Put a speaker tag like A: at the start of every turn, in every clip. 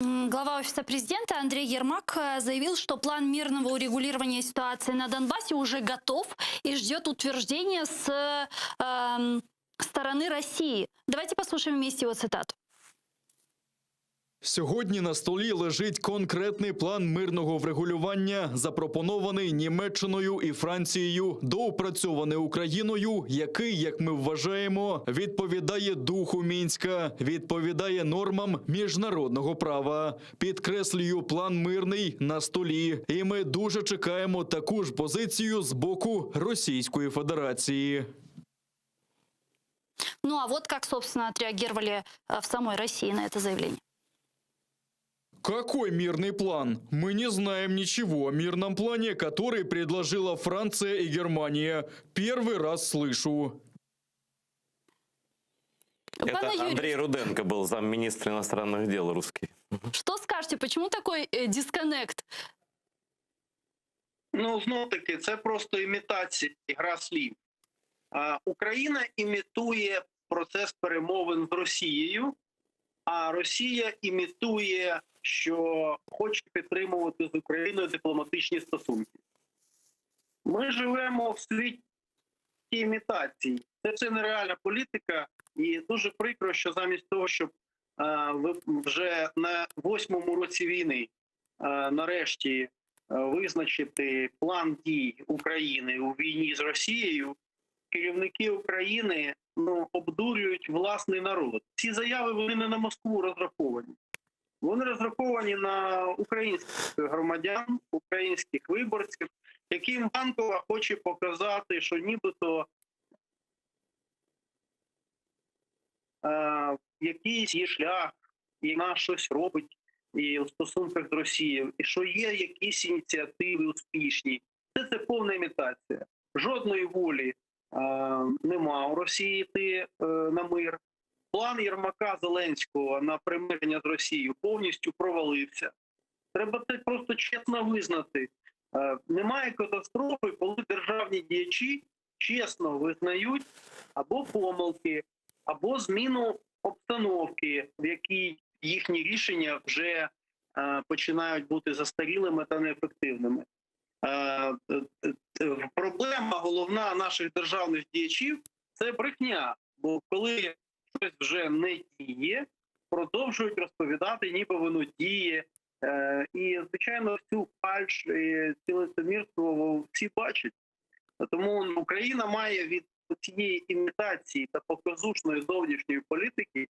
A: Глава Офиса президента Андрей Ермак заявил, что план мирного урегулирования ситуации на Донбассе уже готов и ждет утверждения с стороны России. Давайте послушаем вместе его цитату.
B: Сьогодні на столі лежить конкретний план мирного врегулювання, запропонований Німеччиною і Францією, доопрацьований Україною, який, як ми вважаємо, відповідає духу Мінська, відповідає нормам міжнародного права. Підкреслюю, план мирний на столі, і ми дуже чекаємо таку ж позицію з боку Російської Федерації.
A: Ну а вот как, собственно, отреагировали в самой России на это заявление.
B: Какой мирный план? Мы не знаем ничего о мирном плане, который предложила Франция и Германия. Первый раз слышу.
A: Пане
C: Андрей Руденко был замминистра иностранных дел русский.
A: Что скажете, почему такой дисконнект?
D: Ну, знов-таки, це просто імітація, гра слів. Україна імітує процес перемовин з Росією, а Росія імітує, що хоче підтримувати з Україною дипломатичні стосунки. Ми живемо в світі імітацій. Це все нереальна політика, і дуже прикро, що замість того, щоб вже на 8-му році війни нарешті визначити план дій України у війні з Росією, керівники України обдурюють власний народ. Ці заяви, вони не на Москву розраховані. Вони розраховані на українських громадян, українських виборців, яким Банкова хоче показати, що нібито якийсь є шлях, і вона щось робить і у стосунках з Росією, і що є якісь ініціативи успішні. Це повна імітація. Жодної волі нема у Росії йти на мир. План Єрмака Зеленського на примирення з Росією повністю провалився. Треба це просто чесно визнати. Немає катастрофи, коли державні діячі чесно визнають або помилки, або зміну обстановки, в якій їхні рішення вже починають бути застарілими та неефективними. Проблема головна наших державних діячів – це брехня. Бо коли щось вже не діє, продовжують розповідати, ніби воно діє. І, звичайно, цю фальш і ці лицемірство всі бачать. Тому Україна має від цієї імітації та показушної зовнішньої політики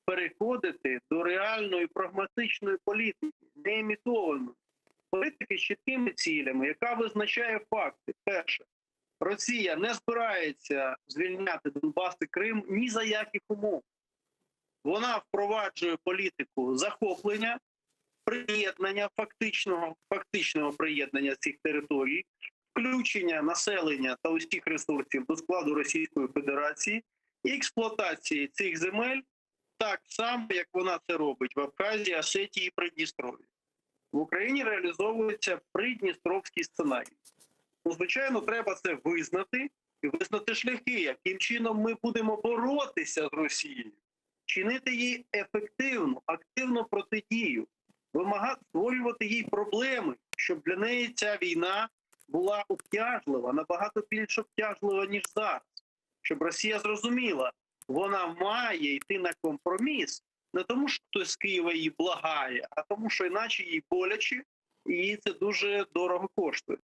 D: переходити до реальної прагматичної політики, не імітованої. Політики з чіткими цілями, яка визначає факти. Перше, Росія не збирається звільняти Донбас і Крим ні за яких умов. Вона впроваджує політику захоплення, приєднання, фактичного приєднання цих територій, включення населення та усіх ресурсів до складу Російської Федерації і експлуатації цих земель так само, як вона це робить в Абхазії, Осетії і Придністров'ї. В Україні реалізовується придністровський сценарій. Звичайно, треба це визнати і визнати шляхи, яким чином ми будемо боротися з Росією, чинити їй ефективну, активну протидію, вимагати створювати їй проблеми, щоб для неї ця війна була обтяжлива, набагато більш обтяжлива, ніж зараз. Щоб Росія зрозуміла, вона має йти на компроміс, не тому, що хтось з Києва її благає, а тому, що іначе їй боляче, і їй це дуже дорого коштує.